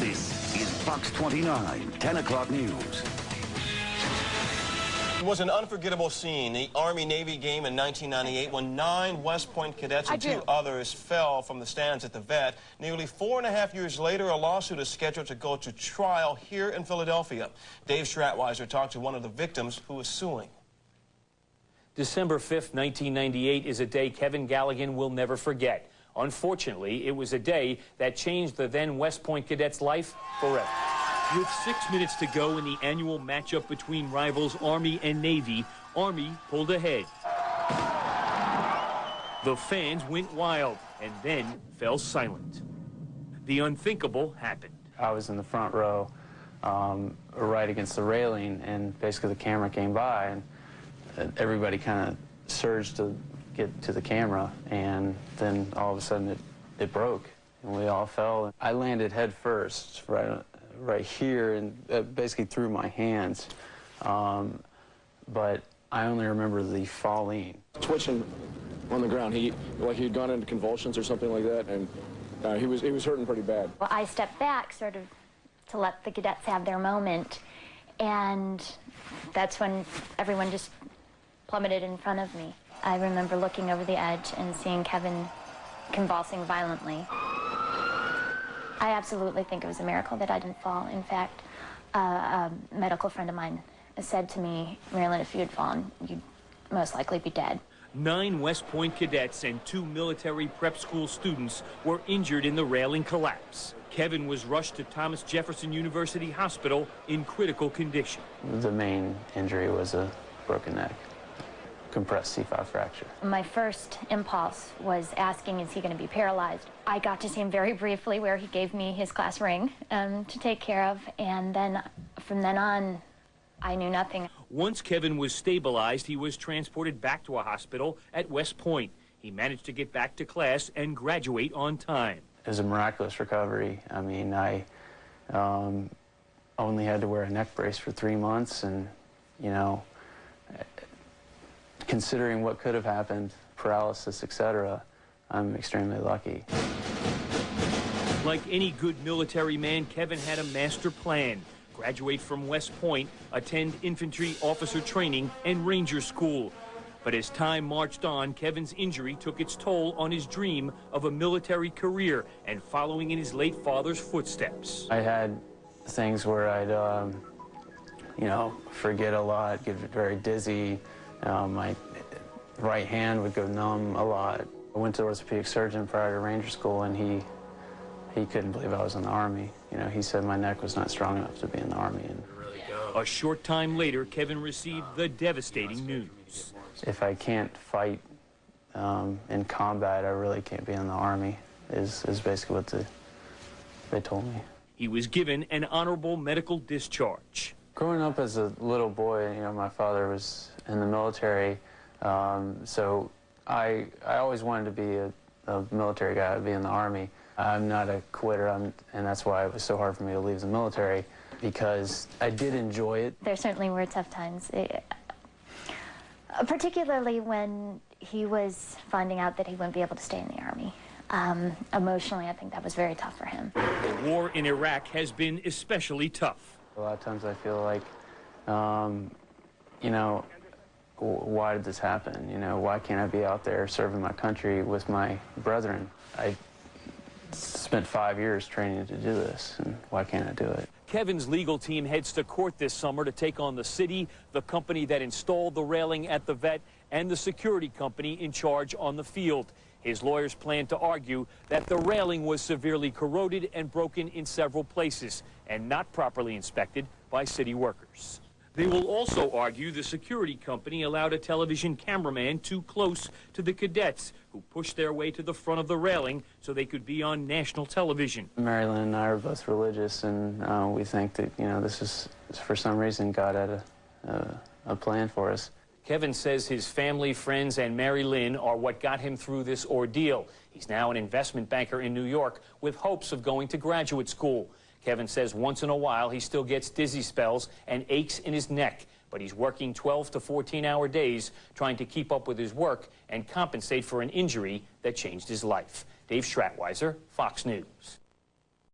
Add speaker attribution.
Speaker 1: This is Fox 29, 10 o'clock news.
Speaker 2: It was an unforgettable scene, the Army-Navy game in 1998 when 9 West Point cadets and 2 others fell from the stands at the vet. Nearly 4.5 years later, a lawsuit is scheduled to go to trial here in Philadelphia. Dave Stratweiser talked to one of the victims who is suing.
Speaker 3: December 5th, 1998 is a day Kevin Galligan will never forget. Unfortunately, it was a day that changed the then West Point cadet's life forever. With 6 minutes to go in the annual matchup between rivals Army and Navy, Army pulled ahead. The fans went wild and then fell silent. The unthinkable happened.
Speaker 4: I was in the front row, right against the railing, and basically the camera came by, and everybody kind of surged to get to the camera, and then all of a sudden it broke, and we all fell. I landed head first, right here, and basically through my hands, but I only remember the falling.
Speaker 5: Twitching on the ground, like he'd gone into convulsions or something like that, and he was hurting pretty bad.
Speaker 6: Well, I stepped back sort of to let the cadets have their moment, and that's when everyone just plummeted in front of me. I remember looking over the edge and seeing Kevin convulsing violently. I absolutely think it was a miracle that I didn't fall. In fact, a medical friend of mine said to me, "Marilyn, if you had fallen, you'd most likely be dead."
Speaker 3: 9 West Point cadets and 2 military prep school students were injured in the railing collapse. Kevin was rushed to Thomas Jefferson University Hospital in critical condition.
Speaker 4: The main injury was a broken neck, compressed C5 fracture.
Speaker 6: My first impulse was asking, is he going to be paralyzed? I got to see him very briefly where he gave me his class ring to take care of, and then from then on, I knew nothing.
Speaker 3: Once Kevin was stabilized, he was transported back to a hospital at West Point. He managed to get back to class and graduate on time.
Speaker 4: It was a miraculous recovery. I mean, I only had to wear a neck brace for 3 months, and, you know, considering what could have happened, paralysis, etc., I'm extremely lucky.
Speaker 3: Like any good military man, Kevin had a master plan. Graduate from West Point, attend infantry officer training and ranger school. But as time marched on, Kevin's injury took its toll on his dream of a military career and following in his late father's footsteps. I
Speaker 4: had things where I'd, you know, forget a lot, get very dizzy. My right hand would go numb a lot. I went to the orthopedic surgeon prior to ranger school, and he couldn't believe I was in the Army. You know, he said my neck was not strong enough to be in the Army. And
Speaker 3: a short time later, Kevin received the devastating news.
Speaker 4: If I can't fight in combat, I really can't be in the Army, is basically what they told me.
Speaker 3: He was given an honorable medical discharge.
Speaker 4: Growing up as a little boy, you know, my father was in the military, so I always wanted to be a military guy, to be in the Army. I'm not a quitter, and that's why it was so hard for me to leave the military, because I did enjoy it.
Speaker 6: There certainly were tough times, particularly when he was finding out that he wouldn't be able to stay in the Army. Emotionally, I think that was very tough for him.
Speaker 3: The war in Iraq has been especially tough.
Speaker 4: A lot of times I feel like, you know, why did this happen? You know, why can't I be out there serving my country with my brethren? I spent 5 years training to do this, and why can't I do it?
Speaker 3: Kevin's legal team heads to court this summer to take on the city, the company that installed the railing at the vet, and the security company in charge on the field. His lawyers plan to argue that the railing was severely corroded and broken in several places and not properly inspected by city workers. They will also argue the security company allowed a television cameraman too close to the cadets, who pushed their way to the front of the railing so they could be on national television.
Speaker 4: Marilyn and I are both religious, and we think that, you know, this is, for some reason, God had a plan for us.
Speaker 3: Kevin says his family, friends, and Mary Lynn are what got him through this ordeal. He's now an investment banker in New York with hopes of going to graduate school. Kevin says once in a while he still gets dizzy spells and aches in his neck, but he's working 12 to 14-hour days trying to keep up with his work and compensate for an injury that changed his life. Dave Stratweiser, Fox News.